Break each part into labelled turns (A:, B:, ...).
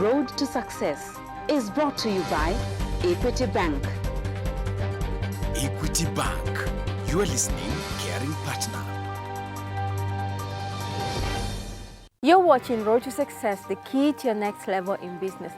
A: road to success is brought to you by Equity Bank.
B: Equity Bank. You are listening, caring partner.
C: You're watching Road to Success, the key to your next level in business.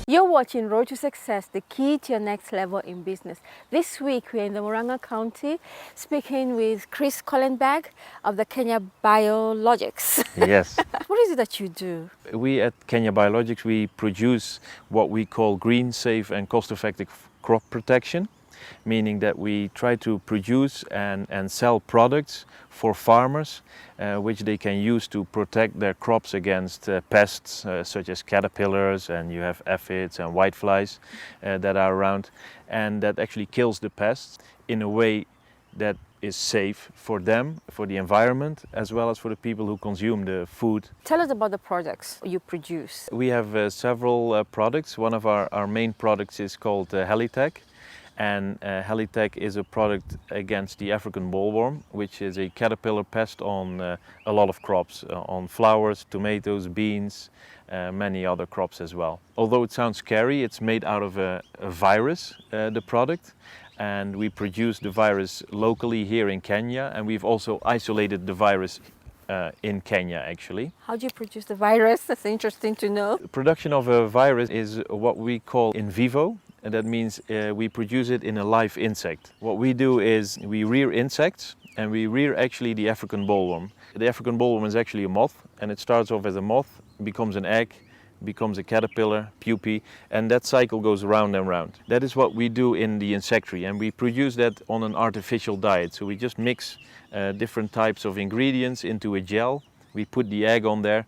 C: You're watching Road to Success, the key to your next level in business. This week we're in the Murang'a County speaking with Chris Kolenberg of the Kenya Biologics.
D: Yes.
C: What is it that you do?
D: We at Kenya Biologics, we produce what we call green, safe and cost-effective crop protection, meaning that we try to produce and sell products for farmers which they can use to protect their crops against pests such as caterpillars, and you have aphids and whiteflies that are around, and that actually kills the pests in a way that is safe for them, for the environment, as well as for the people who consume the food.
C: Tell us about the products you produce.
D: We have several products. One of our main products is called Helitech. And Helitech is a product against the African bollworm, which is a caterpillar pest on a lot of crops, on flowers, tomatoes, beans, many other crops as well. Although it sounds scary, it's made out of a virus, the product. And we produce the virus locally here in Kenya, and we've also isolated the virus in Kenya actually.
C: How do you produce the virus? That's interesting to know.
D: The production of a virus is what we call in vivo. And that means we produce it in a live insect. What we do is we rear insects, and we rear actually the African bollworm. The African bollworm is actually a moth, and it starts off as a moth, becomes an egg, becomes a caterpillar, pupae, and that cycle goes round and round. That is what we do in the insectary, and we produce that on an artificial diet. So we just mix different types of ingredients into a gel. We put the egg on there.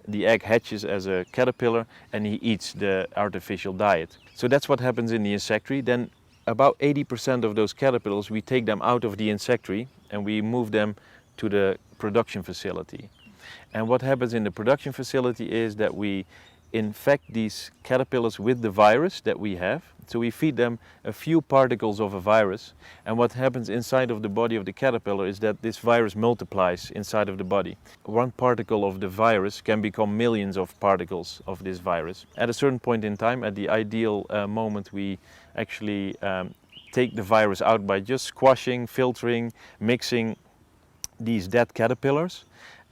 D: The egg hatches as a caterpillar and he eats the artificial diet. So that's what happens in the insectary. Then about 80% of those caterpillars, we take them out of the insectary and we move them to the production facility. And what happens in the production facility is that we infect these caterpillars with the virus that we have. So we feed them a few particles of a virus, and what happens inside of the body of the caterpillar is that this virus multiplies inside of the body. One particle of the virus can become millions of particles of this virus. At a certain point in time, at the ideal moment, we actually take the virus out by just squashing, filtering, mixing these dead caterpillars.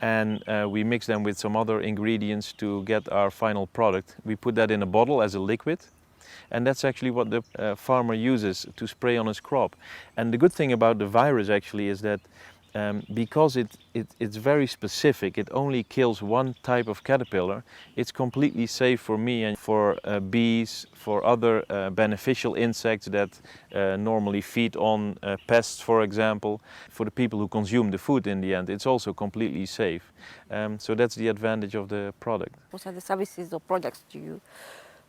D: And we mix them with some other ingredients to get our final product. We put that in a bottle as a liquid, and that's actually what the farmer uses to spray on his crop. And the good thing about the virus actually is that because it's very specific, it only kills one type of caterpillar, it's completely safe for me and for bees, for other beneficial insects that normally feed on pests, for example. For the people who consume the food in the end, it's also completely safe. So that's the advantage of the product.
C: What are the services or products do you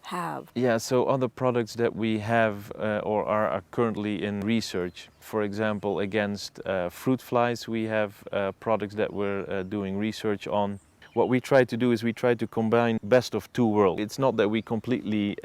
C: have?
D: Yeah, so other products that we have or are currently in research. For example, against fruit flies, we have products that we're doing research on. What we try to do is we try to combine best of two worlds. It's not that we completely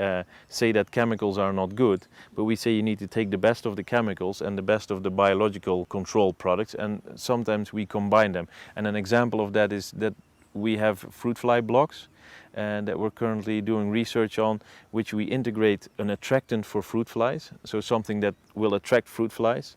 D: say that chemicals are not good, but we say you need to take the best of the chemicals and the best of the biological control products, and sometimes we combine them. And an example of that is that we have fruit fly blocks and that we're currently doing research on, which we integrate an attractant for fruit flies, so something that will attract fruit flies.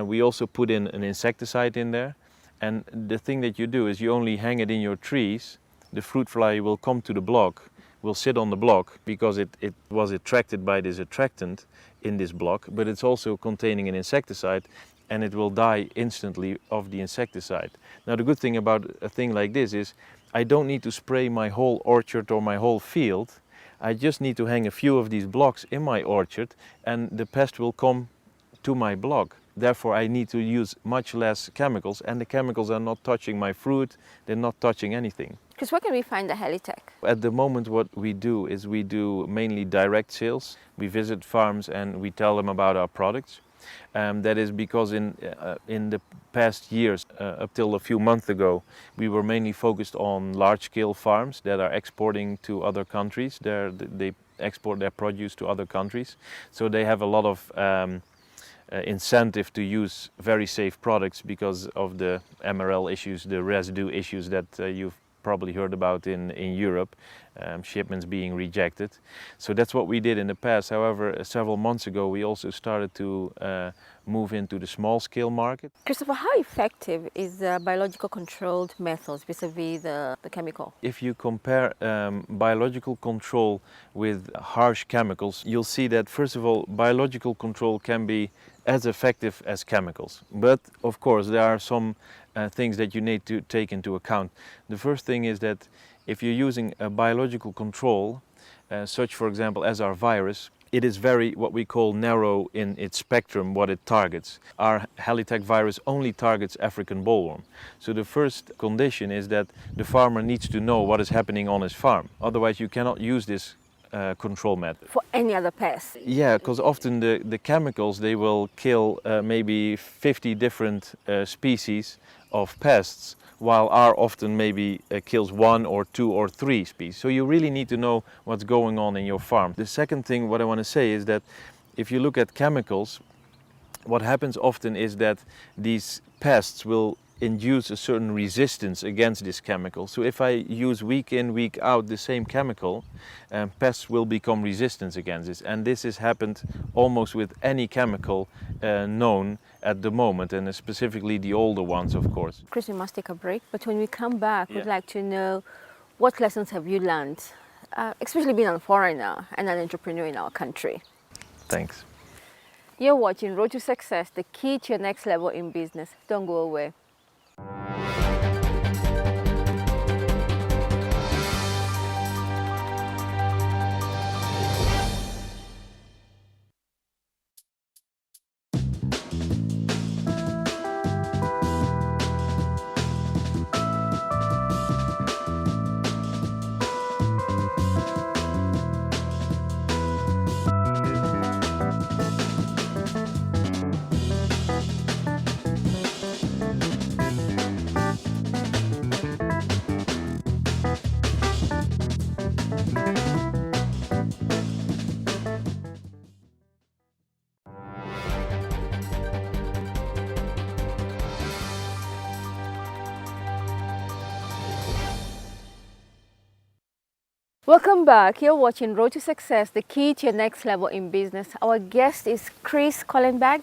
D: We also put in an insecticide in there, and the thing that you do is you only hang it in your trees. The fruit fly will come to the block, will sit on the block because it was attracted by this attractant in this block, but it's also containing an insecticide, and it will die instantly of the insecticide. Now the good thing about a thing like this is I don't need to spray my whole orchard or my whole field. I just need to hang a few of these blocks in my orchard and the pest will come to my block. Therefore I need to use much less chemicals, and the chemicals are not touching my fruit, they're not touching anything.
C: Chris, where can we find the Helitech?
D: At the moment what we do is we do mainly direct sales. We visit farms and we tell them about our products. That is because in the past years, up till a few months ago, we were mainly focused on large-scale farms that are exporting to other countries. They export their produce to other countries, so they have a lot of incentive to use very safe products because of the MRL issues, the residue issues that you've probably heard about in Europe, shipments being rejected. So that's what we did in the past. However, several months ago we also started to move into the small scale market.
C: Christopher, how effective is the biological controlled methods vis-a-vis the chemical?
D: If you compare biological control with harsh chemicals, you'll see that first of all, biological control can be as effective as chemicals. But of course there are some things that you need to take into account. The first thing is that if you're using a biological control, such for example as our virus, it is very what we call narrow in its spectrum, what it targets. Our Helitech virus only targets African bollworm. So the first condition is that the farmer needs to know what is happening on his farm. Otherwise you cannot use this control method.
C: For any other pest?
D: Yeah, because often the chemicals, they will kill maybe 50 different species of pests, while R often maybe kills 1 or 2 or 3 species. So you really need to know what's going on in your farm. The second thing what I want to say is that if you look at chemicals, what happens often is that these pests will induce a certain resistance against this chemical. So if I use week in, week out the same chemical, pests will become resistant against this. And this has happened almost with any chemical known at the moment, and specifically the older ones, of course.
C: Chris, we must take a break, but when we come back, we'd like to know what lessons have you learned, especially being a foreigner and an entrepreneur in our country.
D: Thanks.
C: You're watching Road to Success, the key to your next level in business. Don't go away. Welcome back. You're watching Road to Success, the key to your next level in business. Our guest is Chris Kolenberg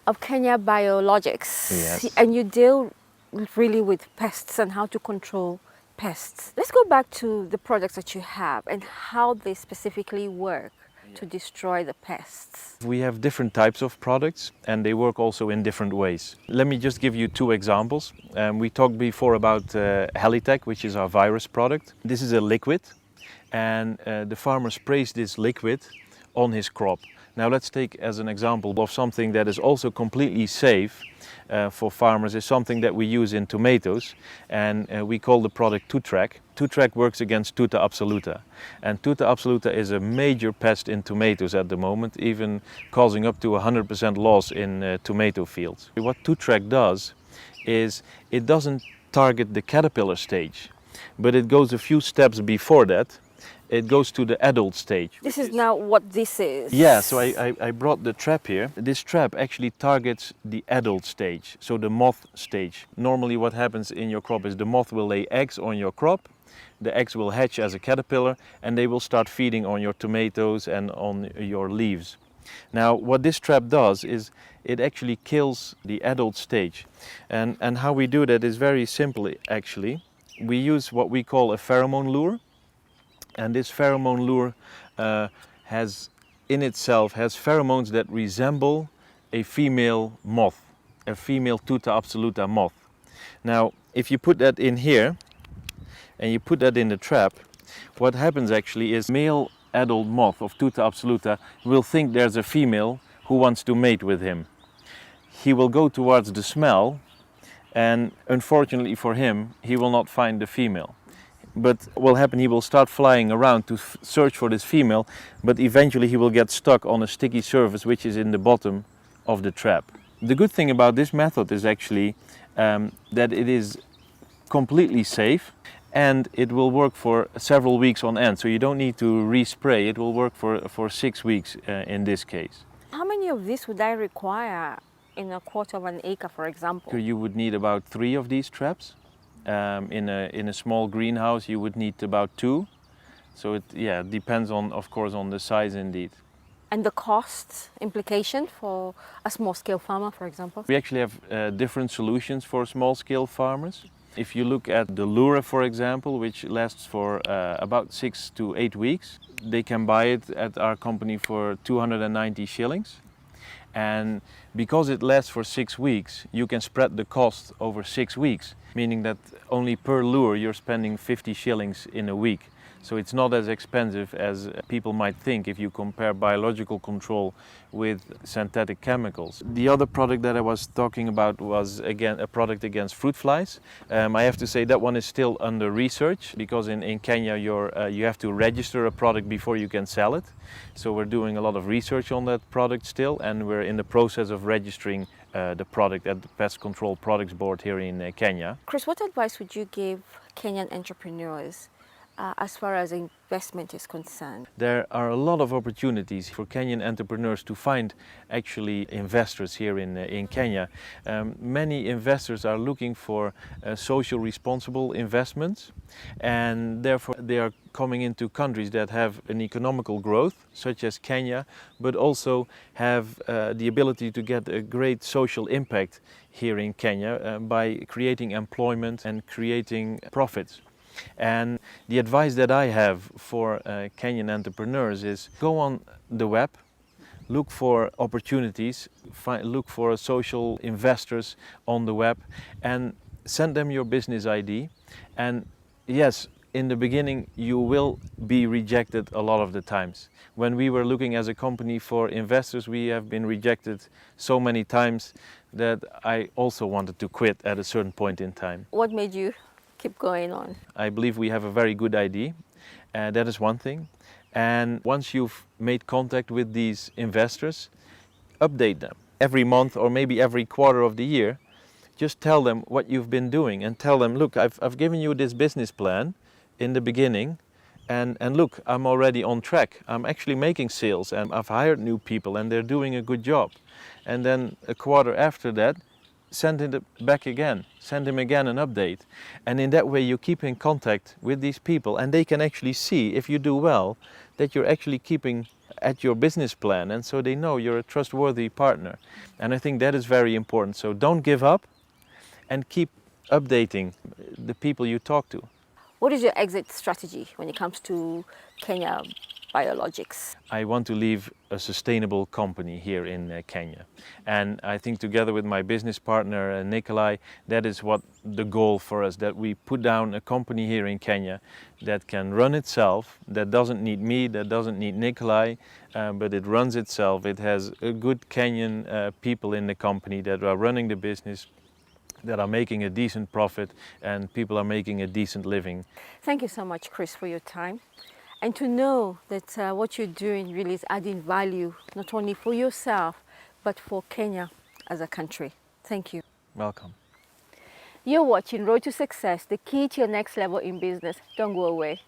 C: of Kenya Biologics.
D: Yes.
C: And you deal really with pests and how to control pests. Let's go back to the products that you have and how they specifically work to destroy the pests.
D: We have different types of products and they work also in different ways. Let me just give you 2 examples. We talked before about Helitech, which is our virus product. This is a liquid, and the farmer sprays this liquid on his crop. Now let's take as an example of something that is also completely safe for farmers, is something that we use in tomatoes, and we call the product Tutrac. Tutrac works against Tuta absoluta, and Tuta absoluta is a major pest in tomatoes at the moment, even causing up to 100% loss in tomato fields. What Tutrac does is it doesn't target the caterpillar stage, but it goes a few steps before that. It goes to the adult stage.
C: This is now what this is.
D: Yeah, so I brought the trap here. This trap actually targets the adult stage, so the moth stage. Normally what happens in your crop is the moth will lay eggs on your crop, the eggs will hatch as a caterpillar, and they will start feeding on your tomatoes and on your leaves. Now what this trap does is it actually kills the adult stage. And how we do that is very simple actually. We use what we call a pheromone lure. And this pheromone lure has pheromones that resemble a female moth, a female Tuta absoluta moth. Now, if you put that in here and you put that in the trap, what happens actually is male adult moth of Tuta absoluta will think there's a female who wants to mate with him. He will go towards the smell, and unfortunately for him, he will not find the female. but what will happen, he will start flying around to search for this female, but eventually he will get stuck on a sticky surface which is in the bottom of the trap. The good thing about this method is actually that it is completely safe and it will work for several weeks on end, so you don't need to respray. It will work for 6 weeks in this case.
C: How many of these would I require in a quarter of an acre, for example?
D: You would need about 3 of these traps. In a small greenhouse you would need about 2. So it depends on, of course, on the size indeed.
C: And the cost implication for a small-scale farmer, for example?
D: We actually have different solutions for small-scale farmers. If you look at the lure, for example, which lasts for about 6 to 8 weeks, they can buy it at our company for 290 shillings. And because it lasts for 6 weeks, you can spread the cost over 6 weeks, meaning that only per lure you're spending 50 shillings in a week. So it's not as expensive as people might think if you compare biological control with synthetic chemicals. The other product that I was talking about was again a product against fruit flies. I have to say that one is still under research because in Kenya you have to register a product before you can sell it. So we're doing a lot of research on that product still, and we're in the process of registering the product at the Pest Control Products Board here in Kenya.
C: Chris, what advice would you give Kenyan entrepreneurs as far as investment is concerned?
D: There are a lot of opportunities for Kenyan entrepreneurs to find actually investors here in Kenya. Many investors are looking for social responsible investments, and therefore they are coming into countries that have an economical growth, such as Kenya, but also have the ability to get a great social impact here in Kenya by creating employment and creating profits. And the advice that I have for Kenyan entrepreneurs is go on the web, look for opportunities, look for social investors on the web and send them your business ID. And yes, in the beginning you will be rejected a lot of the times. When we were looking as a company for investors, we have been rejected so many times that I also wanted to quit at a certain point in time.
C: What made you keep going on?
D: I believe we have a very good idea, and that is one thing. And once you've made contact with these investors, update them every month or maybe every quarter of the year. Just tell them what you've been doing and tell them, look, I've given you this business plan in the beginning, and look, I'm already on track. I'm actually making sales and I've hired new people and they're doing a good job. And then a quarter after that, send it back again, send him again an update. And in that way you keep in contact with these people and they can actually see, if you do well, that you're actually keeping at your business plan, and so they know you're a trustworthy partner. And I think that is very important. So don't give up and keep updating the people you talk to.
C: What is your exit strategy when it comes to Kenya Biologics?
D: I want to leave a sustainable company here in Kenya, and I think together with my business partner Nikolai, that is what the goal for us, that we put down a company here in Kenya that can run itself, that doesn't need me, that doesn't need Nikolai, but it runs itself. It has a good Kenyan people in the company that are running the business, that are making a decent profit, and people are making a decent living.
C: Thank you so much, Chris, for your time. And to know that what you're doing really is adding value, not only for yourself, but for Kenya as a country. Thank you.
D: Welcome.
C: You're watching Road to Success, the key to your next level in business. Don't go away.